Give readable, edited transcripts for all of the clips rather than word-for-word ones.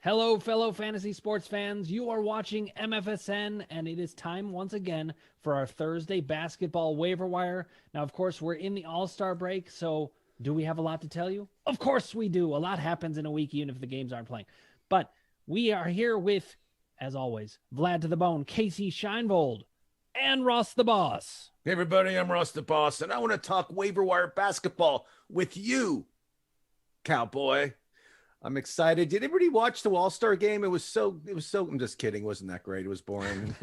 Hello, fellow fantasy sports fans. You are watching MFSN, and it is time once again for our Thursday basketball waiver wire. Now, of course, we're in the All-Star break, so do we have a lot to tell you? Of course we do. A lot happens in a week, even if the games aren't playing. But we are here with, as always, Vlad to the Bone, Casey Scheinvold, and Ross the Boss. Hey everybody, I'm Ross the Boss, and I want to talk waiver wire basketball with you, cowboy. I'm excited. Did anybody watch the All-Star game? It was so, I'm just kidding. It wasn't that great. It was boring.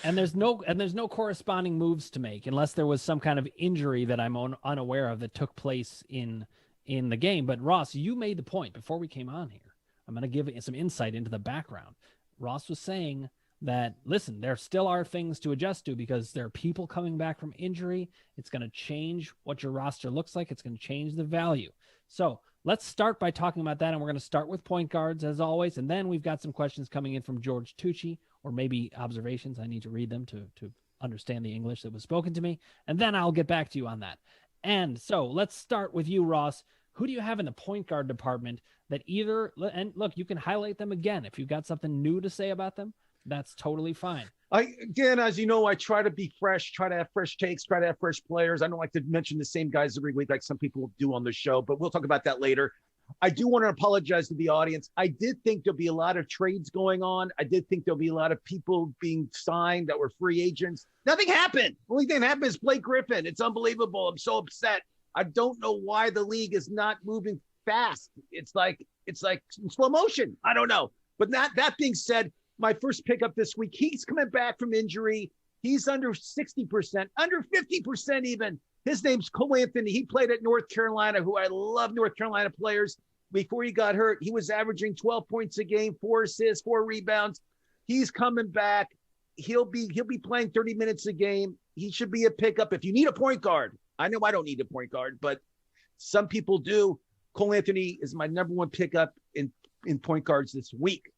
And there's no corresponding moves to make unless there was some kind of injury that I'm unaware of that took place in the game. But Ross, you made the point before we came on here. I'm going to give you some insight into the background. Ross was saying that, listen, there still are things to adjust to because there are people coming back from injury. It's going to change what your roster looks like. It's going to change the value. So let's start by talking about that. And we're going to start with point guards as always. And then we've got some questions coming in from George Tucci, or maybe observations. I need to read them to understand the English that was spoken to me. And then I'll get back to you on that. And so let's start with you, Ross. Who do you have in the point guard department that either, and look, you can highlight them again. If you've got something new to say about them, that's totally fine. Again, as you know, I try to be fresh, try to have fresh takes, try to have fresh players. I don't like to mention the same guys every week like some people do on the show, but we'll talk about that later. I do want to apologize to the audience. I did think there'll be a lot of trades going on. I did think there'll be a lot of people being signed that were free agents. Nothing happened. The only thing that happened is Blake Griffin. It's unbelievable. I'm so upset. I don't know why the league is not moving fast. It's like in slow motion. I don't know. But that being said, my first pickup this week, he's coming back from injury. He's under 60%, under 50% even. His name's Cole Anthony. He played at North Carolina, who I love North Carolina players. Before he got hurt, he was averaging 12 points a game, 4 assists, 4 rebounds. He's coming back. He'll be playing 30 minutes a game. He should be a pickup. If you need a point guard, I know I don't need a point guard, but some people do. Cole Anthony is my number one pickup in point guards this week.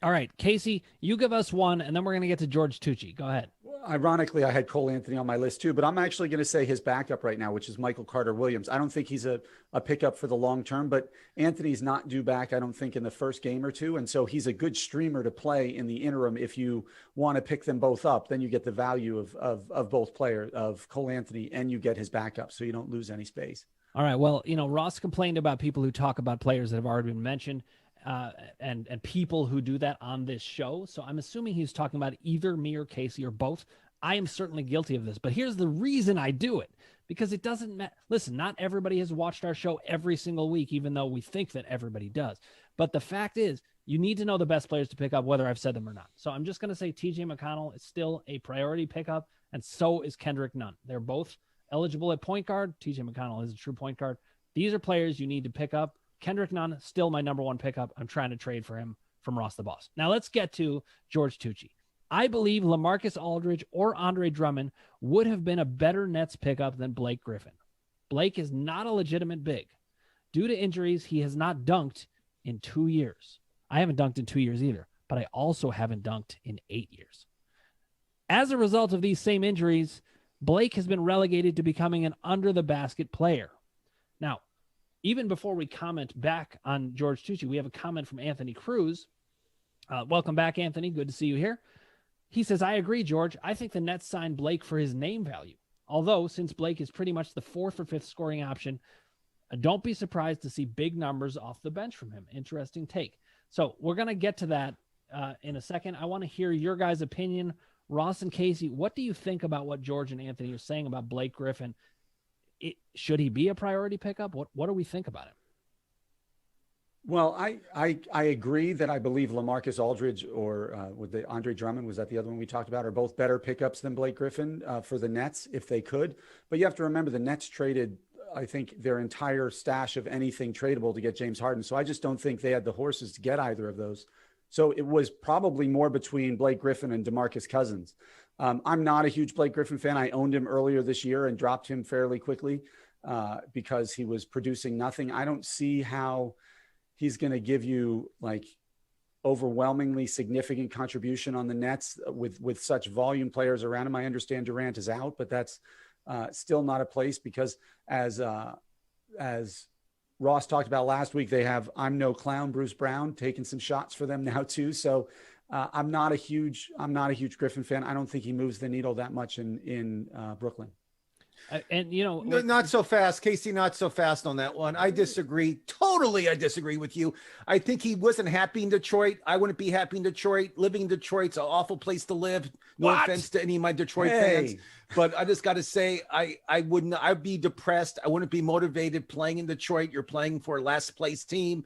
All right, Casey, you give us one, and then we're going to get to George Tucci. Go ahead. Ironically, I had Cole Anthony on my list too, but I'm actually going to say his backup right now, which is Michael Carter-Williams. I don't think he's a pickup for the long term, but Anthony's not due back, I don't think, in the first game or two. And so he's a good streamer to play in the interim. If you want to pick them both up, then you get the value of both players, of Cole Anthony, and you get his backup, so you don't lose any space. All right, well, Ross complained about people who talk about players that have already been mentioned. And people who do that on this show. So I'm assuming he's talking about either me or Casey or both. I am certainly guilty of this, but here's the reason I do it, because it doesn't matter. Listen, not everybody has watched our show every single week, even though we think that everybody does. But the fact is, you need to know the best players to pick up, whether I've said them or not. So I'm just going to say TJ McConnell is still a priority pickup, and so is Kendrick Nunn. They're both eligible at point guard. TJ McConnell is a true point guard. These are players you need to pick up. Kendrick Nunn, still my number one pickup. I'm trying to trade for him from Ross the Boss. Now let's get to George Tucci. I believe LaMarcus Aldridge or Andre Drummond would have been a better Nets pickup than Blake Griffin. Blake is not a legitimate big. Due to injuries, he has not dunked in 2 years. I haven't dunked in 2 years either, but I also haven't dunked in 8 years. As a result of these same injuries, Blake has been relegated to becoming an under-the-basket player. Now, even before we comment back on George Tucci, we have a comment from Anthony Cruz. Welcome back, Anthony. Good to see you here. He says, I agree, George. I think the Nets signed Blake for his name value. Although, since Blake is pretty much the 4th or 5th scoring option, don't be surprised to see big numbers off the bench from him. Interesting take. So we're going to get to that in a second. I want to hear your guys' opinion. Ross and Casey, what do you think about what George and Anthony are saying about Blake Griffin? Should he be a priority pickup? What do we think about him? Well, I agree that I believe LaMarcus Aldridge or with the Andre Drummond, was that the other one we talked about, are both better pickups than Blake Griffin for the Nets if they could. But you have to remember the Nets traded, I think, their entire stash of anything tradable to get James Harden. So I just don't think they had the horses to get either of those. So it was probably more between Blake Griffin and DeMarcus Cousins. I'm not a huge Blake Griffin fan. I owned him earlier this year and dropped him fairly quickly because he was producing nothing. I don't see how he's going to give you like overwhelmingly significant contribution on the Nets with such volume players around him. I understand Durant is out, but that's still not a place because as Ross talked about last week, they have I'm No Clown, Bruce Brown, taking some shots for them now too. So I'm not a huge Griffin fan. I don't think he moves the needle that much in Brooklyn. And, you know, Not so fast, Casey. Not so fast on that one. I disagree. Totally, I disagree with you. I think he wasn't happy in Detroit. I wouldn't be happy in Detroit. Living in Detroit's an awful place to live. No offense to any of my Detroit fans, but I just got to say, I wouldn't. I'd be depressed. I wouldn't be motivated playing in Detroit. You're playing for a last place team.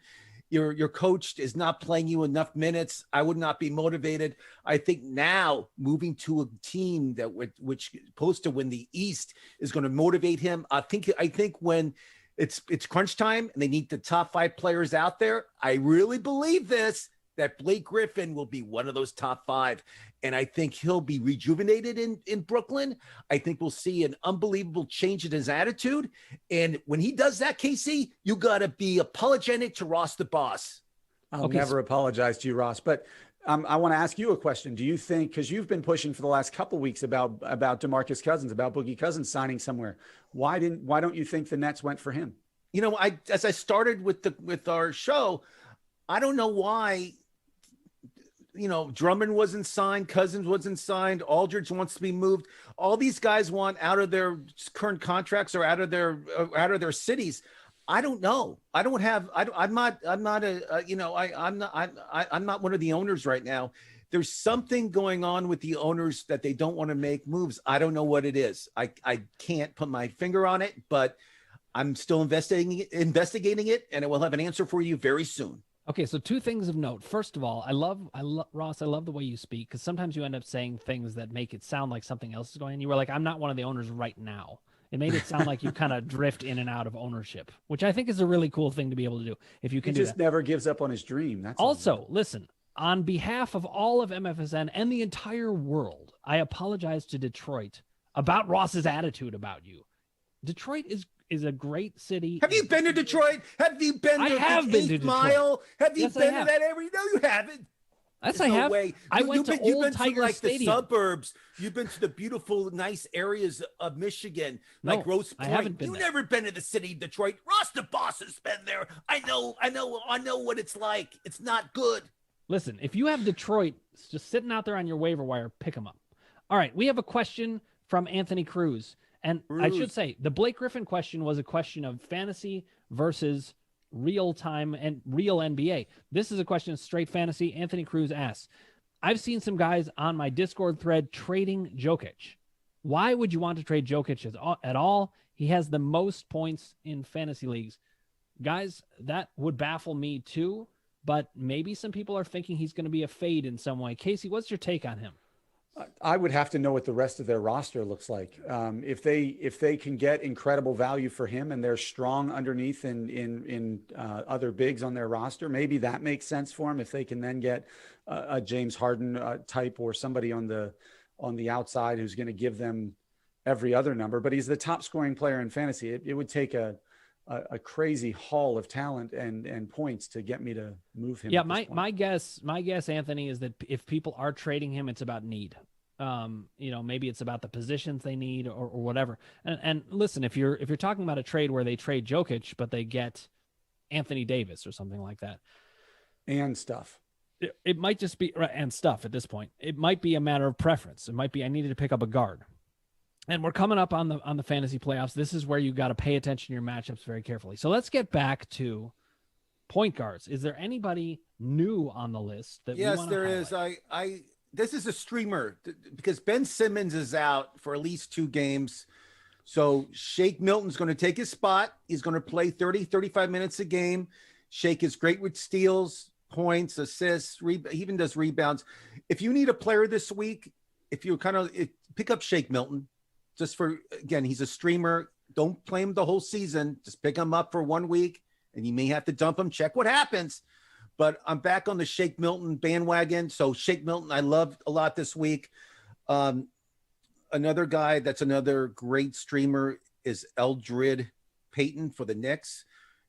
Your coach is not playing you enough minutes. I would not be motivated. I think now moving to a team that which is supposed to win the East is going to motivate him. I think when it's crunch time and they need the top 5 players out there, I really believe that Blake Griffin will be one of those top 5. And I think he'll be rejuvenated in Brooklyn. I think we'll see an unbelievable change in his attitude. And when he does that, Casey, you got to be apologetic to Ross the boss. I'll never apologize to you, Ross. But I want to ask you a question. Do you think, because you've been pushing for the last couple of weeks about DeMarcus Cousins, about Boogie Cousins signing somewhere, why don't you think the Nets went for him? You know, as I started with our show, I don't know why. You know, Drummond wasn't signed, Cousins wasn't signed, Aldridge wants to be moved. All these guys want out of their current contracts or out of their cities. I don't know. I'm not one of the owners right now. There's something going on with the owners that they don't want to make moves. I don't know what it is. I can't put my finger on it, but I'm still investigating it, and I will have an answer for you very soon. Okay, so 2 things of note. First of all, I love Ross. I love the way you speak, because sometimes you end up saying things that make it sound like something else is going on. You were like, I'm not one of the owners right now. It made it sound like you kind of drift in and out of ownership, which I think is a really cool thing to be able to do. If you can he just never gives up on his dream. That's also, listen, on behalf of all of MFSN and the entire world, I apologize to Detroit about Ross's attitude about you. Detroit is a great city. Have you been to Detroit? Have you been to the 8th Mile? Have you been to that area? No, you haven't. Yes, I have. Way. I went to Old Tiger Stadium. The suburbs. You've been to the beautiful, nice areas of Michigan, like Grosse Pointe. I haven't been there. Never been to the city of Detroit. Ross the boss has been there. I know what it's like. It's not good. Listen, if you have Detroit just sitting out there on your waiver wire, pick them up. All right, we have a question from Anthony Cruz. And I should say, the Blake Griffin question was a question of fantasy versus real time and real NBA. This is a question of straight fantasy. Anthony Cruz asks, I've seen some guys on my Discord thread trading Jokic. Why would you want to trade Jokic at all? He has the most points in fantasy leagues. Guys, that would baffle me too, but maybe some people are thinking he's going to be a fade in some way. Casey, what's your take on him? I would have to know what the rest of their roster looks like. If they can get incredible value for him and they're strong underneath in other bigs on their roster, maybe that makes sense for him. If they can then get a James Harden type or somebody on the outside who's going to give them every other number, but he's the top scoring player in fantasy. It would take a crazy haul of talent and points to get me to move him. Yeah, my guess, Anthony, is that if people are trading him, it's about need. Maybe it's about the positions they need or whatever. And listen, if you're talking about a trade where they trade Jokic, but they get Anthony Davis or something like that, and stuff, it might just be and stuff at this point. It might be a matter of preference. It might be I needed to pick up a guard. And we're coming up on the fantasy playoffs. This is where you got to pay attention to your matchups very carefully. So let's get back to point guards. Is there anybody new on the list that? Yes, there is. This is a streamer because Ben Simmons is out for at least 2 games. So Shake Milton's going to take his spot. He's going to play 30, 35 minutes a game. Shake is great with steals, points, assists, he even does rebounds. If you need a player this week, if you pick up Shake Milton. Just for, again, he's a streamer. Don't play him the whole season. Just pick him up for 1 week, and you may have to dump him. Check what happens. But I'm back on the Shake Milton bandwagon. So Shake Milton, I loved a lot this week. Another guy that's another great streamer is Eldred Payton for the Knicks.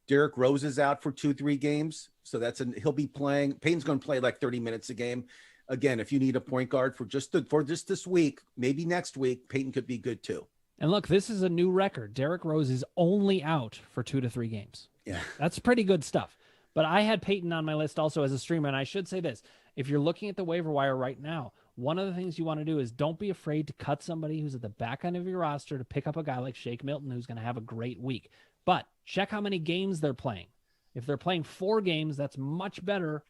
Derrick Rose is out for 2-3 games. So he'll be playing. Payton's going to play like 30 minutes a game. Again, if you need a point guard for just this week, maybe next week, Payton could be good too. And look, this is a new record. Derrick Rose is only out for 2 to 3 games. Yeah. That's pretty good stuff. But I had Peyton on my list also as a streamer, and I should say this. If you're looking at the waiver wire right now, one of the things you want to do is don't be afraid to cut somebody who's at the back end of your roster to pick up a guy like Shake Milton who's going to have a great week. But check how many games they're playing. If they're playing 4 games, that's much better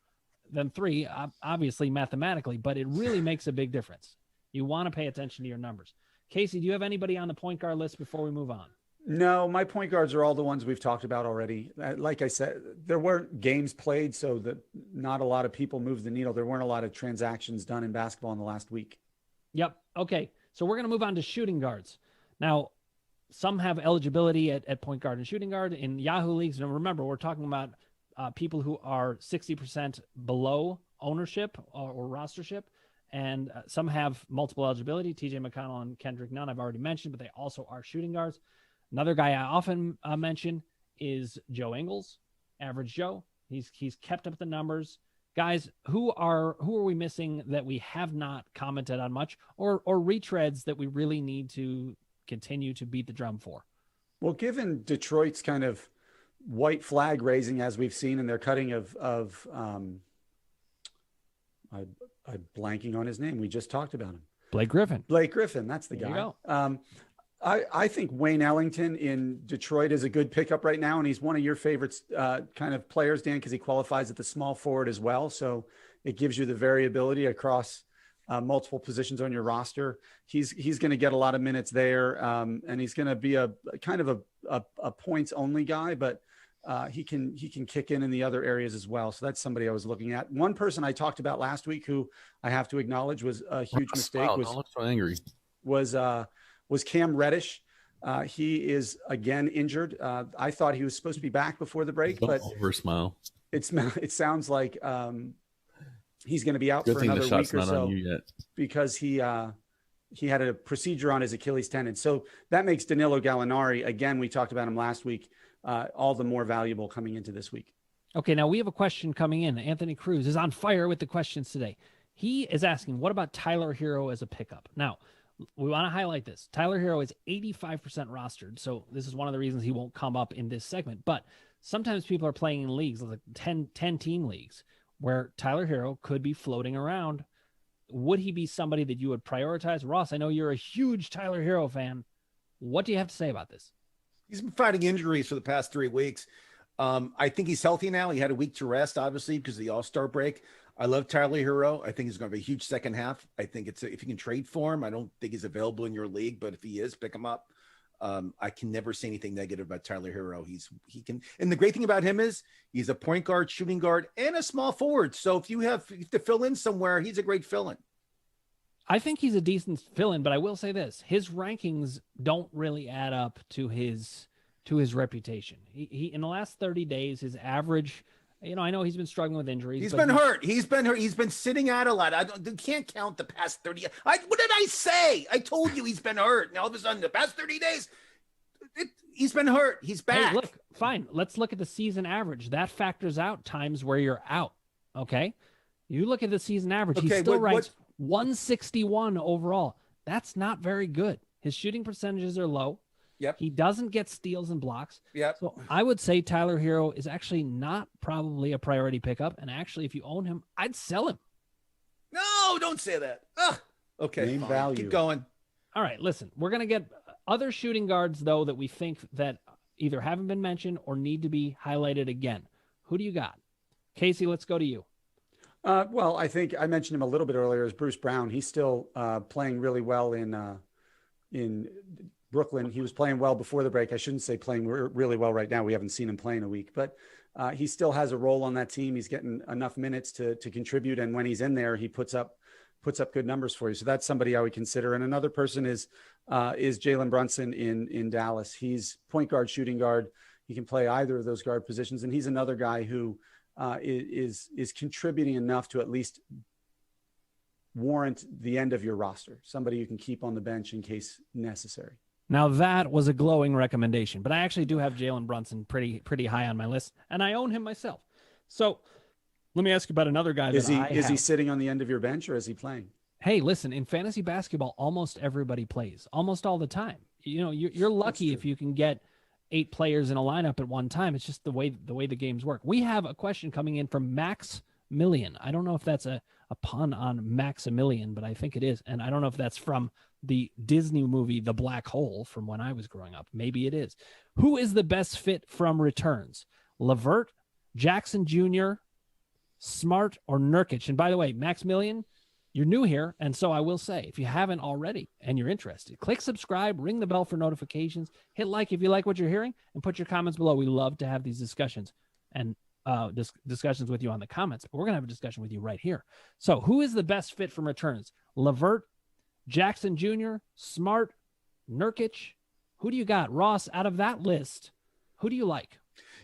than 3, obviously mathematically, but it really makes a big difference. You want to pay attention to your numbers. Casey, do you have anybody on the point guard list before we move on? No, my point guards are all the ones we've talked about already. Like I said, there weren't games played, so that not a lot of people moved the needle. There weren't a lot of transactions done in basketball in the last week. Yep. Okay. So we're going to move on to shooting guards. Now, some have eligibility at point guard and shooting guard in Yahoo leagues. And remember, we're talking about people who are 60% below ownership or rostership. And some have multiple eligibility. TJ McConnell and Kendrick Nunn, I've already mentioned, but they also are shooting guards. Another guy I often mention is Joe Ingles, Average Joe. He's kept up the numbers. Guys, who are we missing that we have not commented on much, or retreads that we really need to continue to beat the drum for? Well, given Detroit's kind of white flag raising as we've seen in their cutting of I'm blanking on his name. We just talked about him. Blake Griffin. That's the There guy. you go. I think Wayne Ellington in Detroit is a good pickup right now, and he's one of your favorites kind of players, Dan, because he qualifies at the small forward as well. So it gives you the variability across multiple positions on your roster. He's going to get a lot of minutes there, and he's going to be a kind of a points only guy, but he can kick in the other areas as well. So that's somebody I was looking at. One person I talked about last week who I have to acknowledge was a huge mistake. Don't look so angry. Was Cam Reddish. He is again injured. I thought he was supposed to be back before the break, but over smile. It sounds like he's going to be out Good for thing another the shot's week or not so on you yet. because he had a procedure on his Achilles tendon. So that makes Danilo Gallinari, again, we talked about him last week, all the more valuable coming into this week. Okay, now we have a question coming in. Anthony Cruz is on fire with the questions today. He is asking, what about Tyler Hero as a pickup? Now, we want to highlight this. Tyler Hero is 85% rostered, so this is one of the reasons he won't come up in this segment. But sometimes people are playing in leagues, like 10-team leagues, where Tyler Hero could be floating around. Would he be somebody that you would prioritize? Ross, I know you're a huge Tyler Hero fan. What do you have to say about this? He's been fighting injuries for the past 3 weeks. I think he's healthy now. He had a week to rest, obviously, because of the All-Star break. I love Tyler Hero. I think he's going to be a huge second half. I think if you can trade for him, I don't think he's available in your league, but if he is, pick him up. I can never say anything negative about Tyler Hero. He can, and the great thing about him is he's a point guard, shooting guard, and a small forward. So if you have to fill in somewhere, he's a great fill-in. I think he's a decent fill-in, but I will say this: his rankings don't really add up to his reputation. He in the last 30 days, his average. I know he's been struggling with injuries. He's been hurt. He's been sitting out a lot. You can't count the past 30. What did I say? I told you he's been hurt. And all of a sudden, the past 30 days, he's been hurt. He's back. Hey, look, fine. Let's look at the season average. That factors out times where you're out. Okay. You look at the season average. Okay, he still ranks 161 overall. That's not very good. His shooting percentages are low. Yep. He doesn't get steals and blocks. Yep. So I would say Tyler Hero is actually not probably a priority pickup. And actually, if you own him, I'd sell him. No, don't say that. Ugh. Okay. Name value. Keep going. All right. Listen, we're going to get other shooting guards, though, that we think that either haven't been mentioned or need to be highlighted again. Who do you got? Casey, let's go to you. Well, I think I mentioned him a little bit earlier as Bruce Brown. He's still playing really well in Brooklyn. He was playing well before the break. I shouldn't say playing really well right now. We haven't seen him play in a week, but he still has a role on that team. He's getting enough minutes to contribute. And when he's in there, he puts up good numbers for you. So that's somebody I would consider. And another person is Jalen Brunson in Dallas. He's point guard, shooting guard. He can play either of those guard positions. And he's another guy who is contributing enough to at least warrant the end of your roster. Somebody you can keep on the bench in case necessary. Now that was a glowing recommendation, but I actually do have Jalen Brunson pretty high on my list, and I own him myself. So let me ask you about another guy. Is he sitting on the end of your bench or is he playing? Hey, listen, in fantasy basketball, almost everybody plays almost all the time. you're lucky if you can get 8 players in a lineup at one time. It's just the way the games work. We have a question coming in from Max Million. I don't know if that's a pun on Maximilian, but I think it is. And I don't know if that's from the Disney movie The Black Hole from when I was growing up. Maybe it is. Who is the best fit from returns? Levert, Jackson Jr., Smart, or Nurkic? And by the way, Maximilian, you're new here, and so I will say, if you haven't already and you're interested, click subscribe, ring the bell for notifications, hit like if you like what you're hearing, and put your comments below. We love to have these discussions and discussions with you on the comments. But we're going to have a discussion with you right here. So who is the best fit from returns? Levert, Jackson Jr., Smart, Nurkic? Who do you got? Ross, out of that list, who do you like?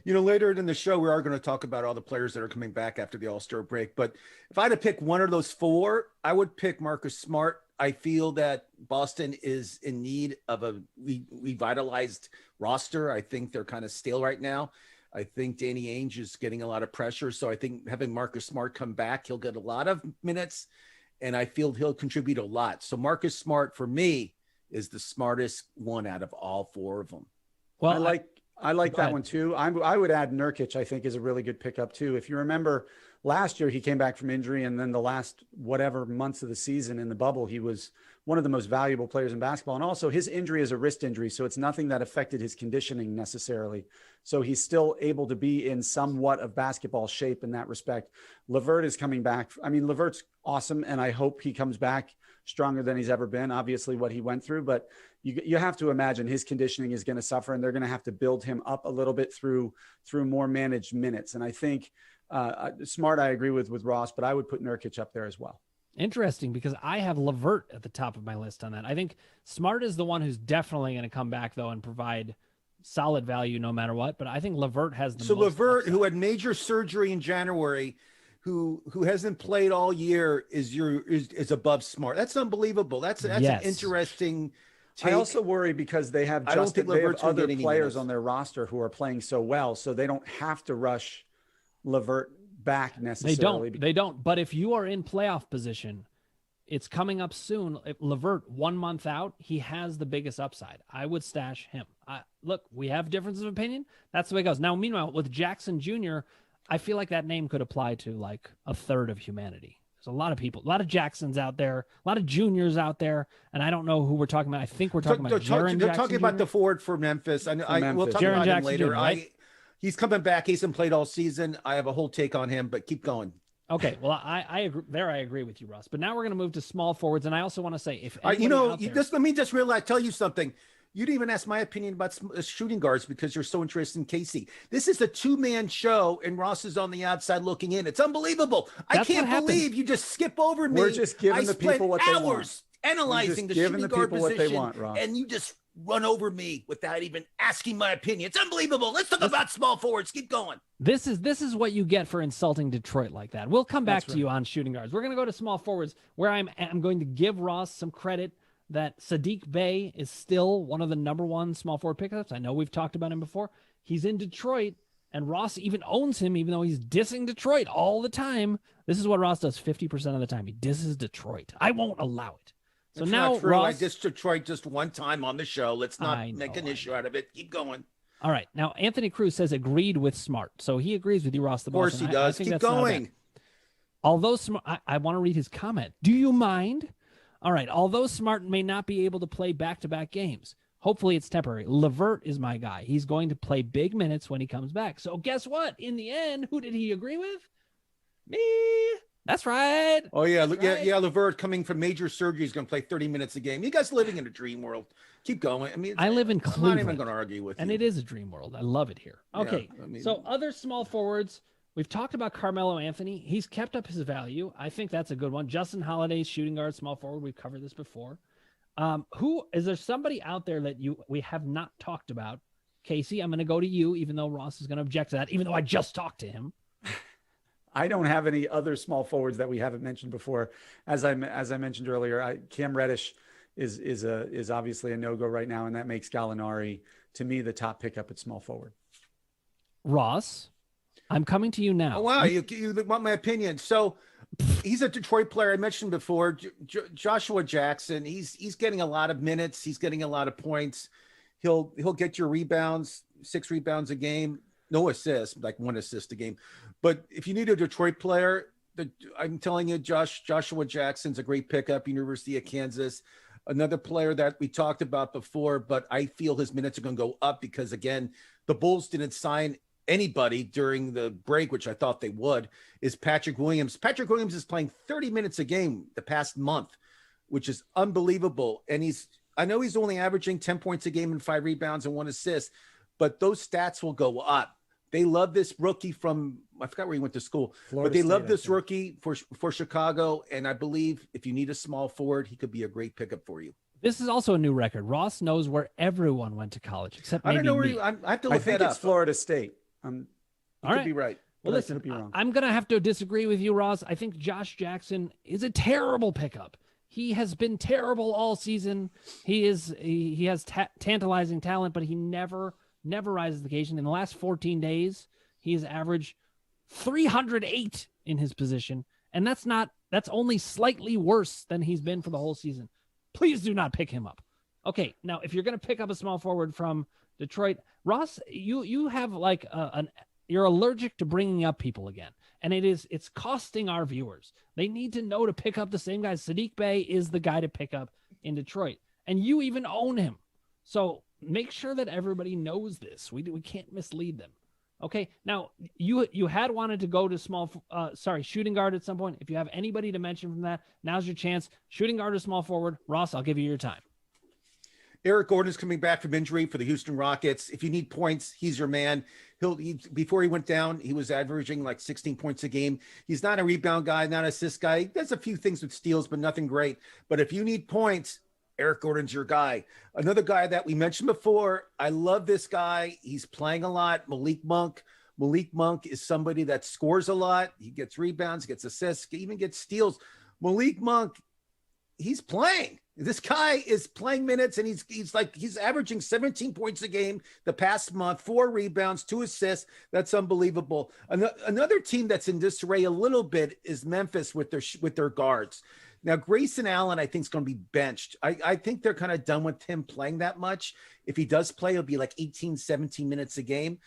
Later in the show, we are going to talk about all the players that are coming back after the All-Star break. But if I had to pick one of those 4, I would pick Marcus Smart. I feel that Boston is in need of a revitalized roster. I think they're kind of stale right now. I think Danny Ainge is getting a lot of pressure. So I think having Marcus Smart come back, he'll get a lot of minutes, and I feel he'll contribute a lot. So Marcus Smart, for me, is the smartest one out of all 4 of them. Well, I like that one too. I would add Nurkic, I think, is a really good pickup too. If you remember last year, he came back from injury, and then the last whatever months of the season in the bubble, he was one of the most valuable players in basketball. And also his injury is a wrist injury, so it's nothing that affected his conditioning necessarily. So he's still able to be in somewhat of basketball shape in that respect. Levert is coming back. I mean, Levert's awesome, and I hope he comes back stronger than he's ever been, obviously what he went through, but you have to imagine his conditioning is going to suffer, and they're going to have to build him up a little bit through more managed minutes. And I think Smart, I agree with Ross, but I would put Nurkic up there as well. Interesting, because I have Levert at the top of my list on that. I think Smart is the one who's definitely going to come back, though, and provide solid value no matter what. But I think Levert has the most Levert, upside. who had major surgery in January, who hasn't played all year, is above Smart. That's unbelievable. That's an interesting take. I also worry because they have other players on their roster who are playing so well, so they don't have to rush Levert back necessarily. They don't. But if you are in playoff position, it's coming up soon. If Levert 1 month out, he has the biggest upside. I would stash him. Look, we have differences of opinion. That's the way it goes. Now, meanwhile, with Jackson Jr., I feel like that name could apply to like a third of humanity. There's a lot of people, a lot of Jacksons out there, a lot of juniors out there, and I don't know who we're talking about. I think we're talking about Jaren They're Jackson talking about the forward for Memphis. We'll talk Jaren about Jackson him later. Jr., right? He's coming back. He hasn't played all season. I have a whole take on him, but keep going. Okay, well, I agree. I agree with you, Russ. But now we're going to move to small forwards, and I also want to say, if let me just tell you something. You didn't even ask my opinion about shooting guards because you're so interested in Casey. This is a 2-man show, and Ross is on the outside looking in. It's unbelievable. I can't believe you just skip over me. We're just giving the people what they want. Hours analyzing the shooting guard position, and you just run over me without even asking my opinion. It's unbelievable. Let's talk about small forwards. Keep going. This is what you get for insulting Detroit like that. We'll come back to you on shooting guards. We're going to go to small forwards, where I'm going to give Ross some credit that Sadiq Bey is still one of the number 1 small forward pickups. I know we've talked about him before. He's in Detroit, and Ross even owns him, even though he's dissing Detroit all the time. This is what Ross does 50% of the time. He disses Detroit. I won't allow it. So That's now, not true. Ross, I dissed Detroit just one time on the show. Let's not make an issue out of it. Keep going. All right. Now, Anthony Cruz says agreed with Smart. So he agrees with you, Ross. Of course he does. Keep going. Although Smart, I want to read his comment. Do you mind? All right. Although Smart may not be able to play back-to-back games, hopefully it's temporary. Levert is my guy. He's going to play big minutes when he comes back. So guess what? In the end, who did he agree with? Me. That's right. Oh, yeah. Yeah. Levert, coming from major surgery, is going to play 30 minutes a game. You guys living in a dream world. Keep going. I mean, I live in Cleveland. I'm not even going to argue with you. And it is a dream world. I love it here. Okay. Yeah, so other small forwards, we've talked about Carmelo Anthony. He's kept up his value. I think that's a good one. Justin Holiday's shooting guard, small forward. We've covered this before. Who is there somebody out there that we have not talked about? Casey, I'm going to go to you, even though Ross is going to object to that, even though I just talked to him. I don't have any other small forwards that we haven't mentioned before. As I mentioned earlier, Cam Reddish is obviously a no-go right now, and that makes Gallinari, to me, the top pickup at small forward. Ross, I'm coming to you now. Oh, wow, you want my opinion. So He's a Detroit player. I mentioned before, Joshua Jackson. He's getting a lot of minutes. He's getting a lot of points. He'll get your rebounds, 6 rebounds a game, no assists, like 1 assist a game. But if you need a Detroit player, I'm telling you, Joshua Jackson's a great pickup. University of Kansas. Another player that we talked about before, but I feel his minutes are going to go up because, again, the Bulls didn't sign anybody during the break, which I thought they would, is Patrick Williams. Patrick Williams is playing 30 minutes a game the past month, which is unbelievable. And I know he's only averaging 10 points a game and 5 rebounds and 1 assist, but those stats will go up. They love this rookie from, I forgot where he went to school, Florida but they love this rookie for Chicago. And I believe if you need a small forward, he could be a great pickup for you. This is also a new record. Ross knows where everyone went to college, except maybe I don't know where me. I have to look I think that it's up. Florida State. You could be right. Well, listen, I'm going to have to disagree with you, Ross. I think Josh Jackson is a terrible pickup. He has been terrible all season. He has tantalizing talent, but he never rises to the occasion. In the last 14 days, he has averaged 308 in his position, and that's only slightly worse than he's been for the whole season. Please do not pick him up. Okay, now if you're going to pick up a small forward from Detroit, Ross, you have like you're allergic to bringing up people again, and it's costing our viewers. They need to know to pick up the same guys. Sadiq Bey is the guy to pick up in Detroit, and you even own him. So make sure that everybody knows this. We can't mislead them. Okay, now you had wanted to go to shooting guard at some point. If you have anybody to mention from that, now's your chance. Shooting guard or small forward. Ross, I'll give you your time. Eric Gordon is coming back from injury for the Houston Rockets. If you need points, he's your man. Before he went down, he was averaging like 16 points a game. He's not a rebound guy, not an assist guy. He does a few things with steals, but nothing great. But if you need points, Eric Gordon's your guy. Another guy that we mentioned before, I love this guy. He's playing a lot. Malik Monk. Malik Monk is somebody that scores a lot. He gets rebounds, gets assists, even gets steals. Malik Monk, he's playing. This guy is playing minutes, and he's averaging 17 points a game the past month, 4 rebounds, 2 assists. That's unbelievable. Another team that's in disarray a little bit is Memphis with their guards. Now, Grayson Allen, I think, is going to be benched. I think they're kind of done with him playing that much. If he does play, it'll be like 18, 17 minutes a game.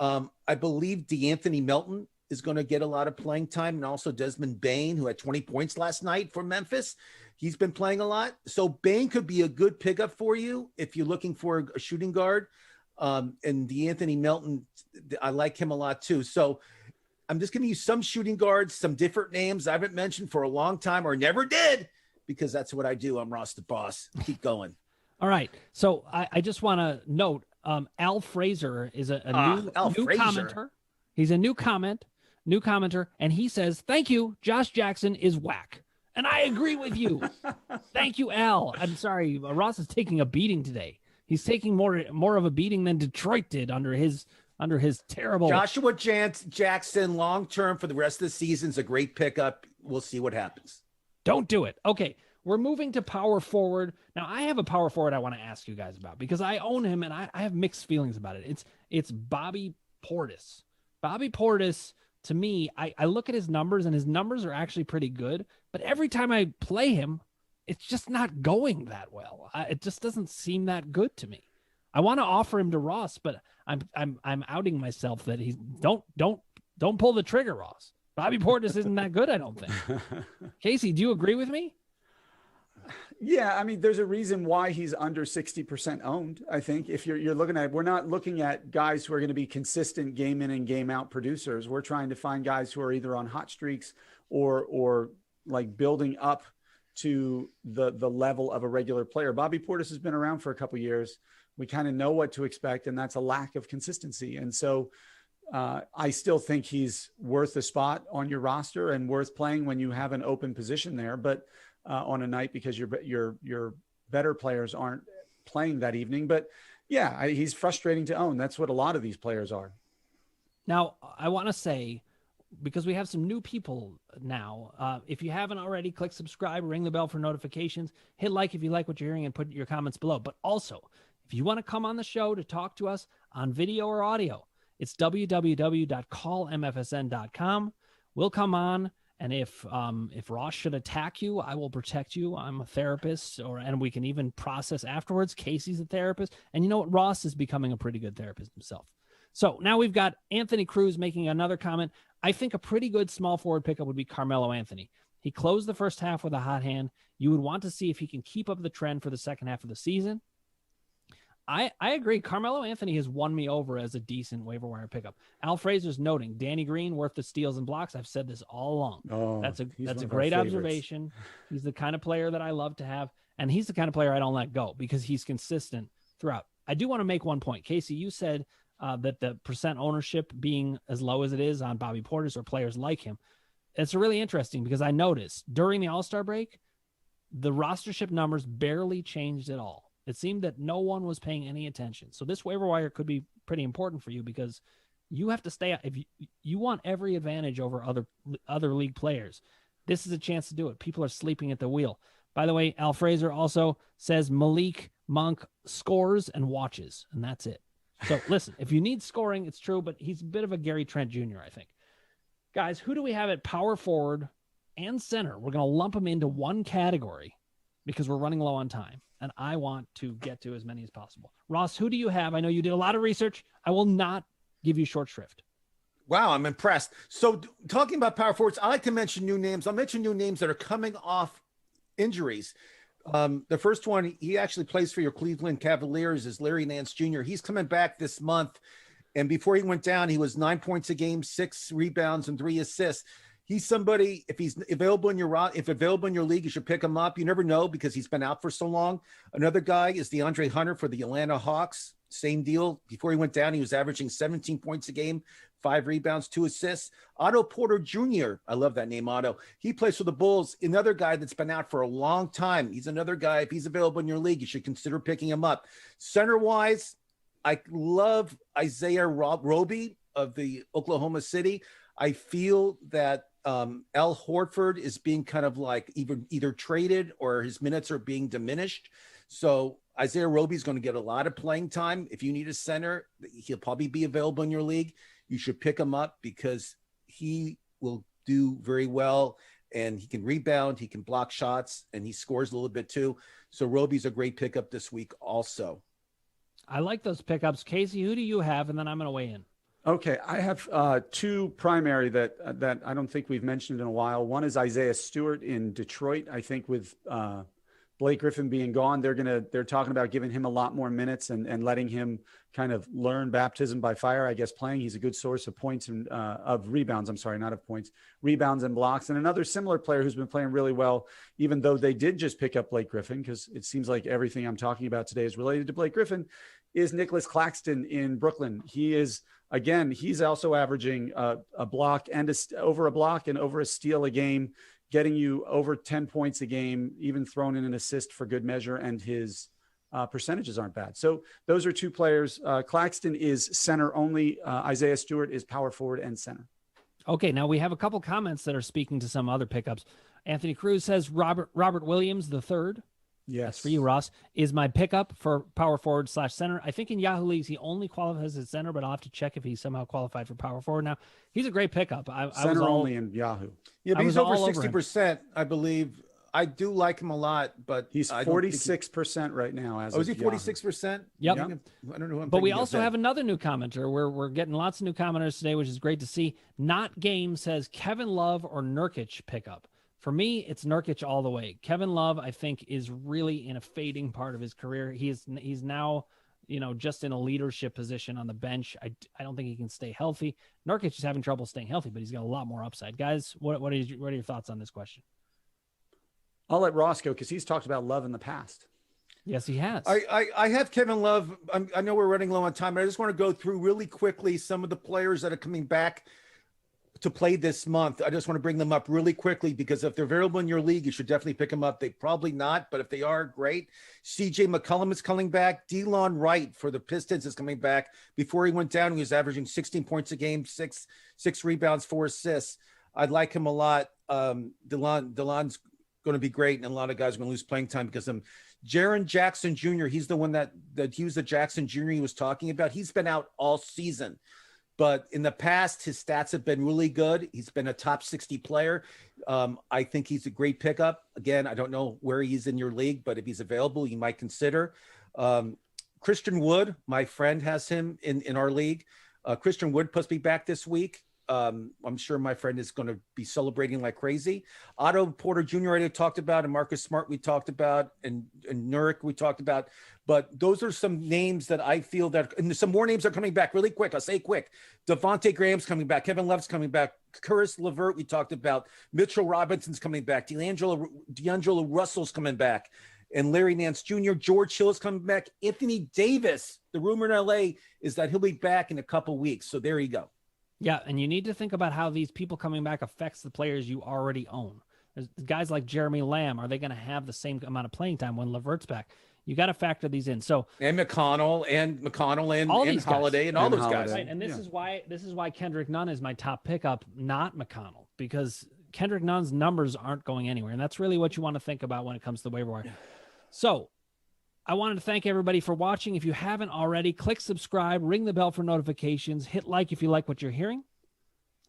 I believe DeAnthony Melton is going to get a lot of playing time, and also Desmond Bane, who had 20 points last night for Memphis. He's been playing a lot. So Bane could be a good pickup for you if you're looking for a shooting guard. And DeAnthony Melton, I like him a lot too. So I'm just giving you some shooting guards, some different names I haven't mentioned for a long time or never did, because that's what I do. I'm Ross the Boss. Keep going. All right. So I just want to note, Al Fraser is a new commenter. He's a new commenter, and he says, "Thank you. Josh Jackson is whack." And I agree with you. Thank you, Al. I'm sorry. Ross is taking a beating today. He's taking more of a beating than Detroit did under his terrible. Joshua Jackson, long-term for the rest of the season, is a great pickup. We'll see what happens. Don't do it. Okay. We're moving to power forward. Now, I have a power forward I want to ask you guys about because I own him and I have mixed feelings about it. It's Bobby Portis. Bobby Portis, to me, I look at his numbers, and his numbers are actually pretty good. But every time I play him, it's just not going that well. It just doesn't seem that good to me. I want to offer him to Ross, but I'm outing myself that he's don't pull the trigger, Ross. Bobby Portis isn't that good, I don't think. Casey, do you agree with me? Yeah, I mean, there's a reason why he's under 60% owned. I think if you're looking at, we're not looking at guys who are going to be consistent game in and game out producers. We're trying to find guys who are either on hot streaks or like building up to the level of a regular player. Bobby Portis has been around for a couple of years. We kind of know what to expect, and that's a lack of consistency. And so I still think he's worth a spot on your roster and worth playing when you have an open position there. But on a night because your better players aren't playing that evening. But yeah, he's frustrating to own. That's what a lot of these players are. Now, I want to say, because we have some new people now, if you haven't already, click subscribe, ring the bell for notifications, hit like if you like what you're hearing, and put your comments below. But also, if you want to come on the show to talk to us on video or audio, it's www.callmfsn.com. We'll come on And if Ross should attack you, I will protect you. I'm a therapist, and we can even process afterwards. Casey's a therapist. And you know what? Ross is becoming a pretty good therapist himself. So now we've got Anthony Cruz making another comment. I think a pretty good small forward pickup would be Carmelo Anthony. He closed the first half with a hot hand. You would want to see if he can keep up the trend for the second half of the season. I agree. Carmelo Anthony has won me over as a decent waiver wire pickup. Al Fraser's noting Danny Green worth the steals and blocks. I've said this all along. Oh, that's a great observation. He's the kind of player that I love to have, and he's the kind of player I don't let go because he's consistent throughout. I do want to make one point. Casey, you said that the percent ownership being as low as it is on Bobby Portis or players like him. It's really interesting because I noticed during the All-Star break, the rostership numbers barely changed at all. It seemed that no one was paying any attention. So this waiver wire could be pretty important for you because you have to stay. If you want every advantage over other league players, this is a chance to do it. People are sleeping at the wheel. By the way, Al Fraser also says Malik Monk scores and watches, and that's it. So listen, if you need scoring, it's true, but he's a bit of a Gary Trent Jr., I think. Guys, who do we have at power forward and center? We're going to lump them into one category because we're running low on time, and I want to get to as many as possible. Ross, who do you have? I know you did a lot of research. I will not give you short shrift. Wow, I'm impressed. So talking about power forwards, I like to mention new names. I'll mention new names that are coming off injuries. The first one, he actually plays for your Cleveland Cavaliers, is Larry Nance Jr. He's coming back this month. And before he went down, he was 9 points a game, 6 rebounds, and 3 assists. He's somebody, if he's available in your league, you should pick him up. You never know because he's been out for so long. Another guy is DeAndre Hunter for the Atlanta Hawks. Same deal. Before he went down, he was averaging 17 points a game, 5 rebounds, 2 assists. Otto Porter Jr., I love that name, Otto. He plays for the Bulls. Another guy that's been out for a long time. He's another guy, if he's available in your league, you should consider picking him up. Center-wise, I love Isaiah Roby of the Oklahoma City. I feel that Al Horford is being kind of like either traded or his minutes are being diminished. So Isaiah Roby is going to get a lot of playing time. If you need a center, he'll probably be available in your league. You should pick him up because he will do very well, and he can rebound, he can block shots, and he scores a little bit too. So Roby's a great pickup this week also. I like those pickups. Casey, who do you have? And then I'm going to weigh in. Okay, I have 2 primary that I don't think we've mentioned in a while. One is Isaiah Stewart in Detroit. I think with Blake Griffin being gone, they're talking about giving him a lot more minutes and letting him kind of learn baptism by fire. I guess playing, he's a good source of points and of rebounds. I'm sorry, not of points, rebounds and blocks. And another similar player who's been playing really well, even though they did just pick up Blake Griffin, because it seems like everything I'm talking about today is related to Blake Griffin, is Nicholas Claxton in Brooklyn. He is. Again, he's also averaging a block and over a block and over a steal a game, getting you over 10 points a game, even thrown in an assist for good measure, and his percentages aren't bad. So those are 2 players. Claxton is center only. Isaiah Stewart is power forward and center. Okay, now we have a couple comments that are speaking to some other pickups. Anthony Cruz says Robert Williams III. Yes. That's for you, Ross, is my pickup for power forward / center. I think in Yahoo leagues, he only qualifies as center, but I'll have to check if he's somehow qualified for power forward. Now, he's a great pickup. Center only in Yahoo. Yeah, but he's over 60%, I believe. I do like him a lot, but he's 46% right now. Is he 46%? Yep. I don't know who I'm But we also have another new commenter. We're getting lots of new commenters today, which is great to see. Not Game says Kevin Love or Nurkic pickup. For me, it's Nurkic all the way. Kevin Love, I think, is really in a fading part of his career. He's now, just in a leadership position on the bench. I don't think he can stay healthy. Nurkic is having trouble staying healthy, but he's got a lot more upside. Guys, what are your thoughts on this question? I'll let Ross go because he's talked about Love in the past. Yes, he has. I have Kevin Love. I know we're running low on time, but I just want to go through really quickly some of the players that are coming back to play this month. I just want to bring them up really quickly because if they're available in your league, you should definitely pick them up. They probably not, but if they are, great. CJ McCollum is coming back. Delon Wright for the Pistons is coming back. Before he went down, he was averaging 16 points a game, six rebounds, 4 assists. I'd like him a lot. Delon's going to be great, and a lot of guys are going to lose playing time because of him. Jaren Jackson Jr., he's the one that he was the Jackson Jr. he was talking about. He's been out all season. but in the past, his stats have been really good. He's been a top 60 player. I think he's a great pickup. Again, I don't know where he's in your league, but if he's available, you might consider. Christian Wood, my friend, has him in our league. Christian Wood must be back this week. I'm sure my friend is going to be celebrating like crazy. Otto Porter Jr. already talked about, and Marcus Smart we talked about, and Nurk we talked about. But those are some names that I feel that, and some more names are coming back really quick. I'll say quick. Devontae Graham's coming back. Kevin Love's coming back. Curtis LeVert we talked about. Mitchell Robinson's coming back. D'Angelo Russell's coming back. And Larry Nance Jr., George Hill is coming back. Anthony Davis, the rumor in LA is that he'll be back in a couple weeks. So there you go. Yeah, and you need to think about how these people coming back affects the players you already own. There's guys like Jeremy Lamb. Are they going to have the same amount of playing time when LeVert's back? You got to factor these in. So and McConnell and all these Holiday guys. and all those guys. Right, and this is why Kendrick Nunn is my top pickup, not McConnell, because Kendrick Nunn's numbers aren't going anywhere, and that's really what you want to think about when it comes to the waiver wire. So I wanted to thank everybody for watching. If you haven't already, click subscribe, ring the bell for notifications, hit like if you like what you're hearing,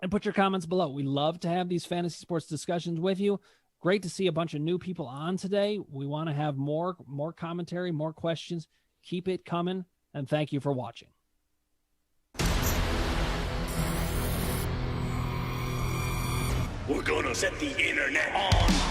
and put your comments below. We love to have these fantasy sports discussions with you. Great to see a bunch of new people on today. We want to have more commentary, more questions. Keep it coming, and thank you for watching. We're gonna set the internet on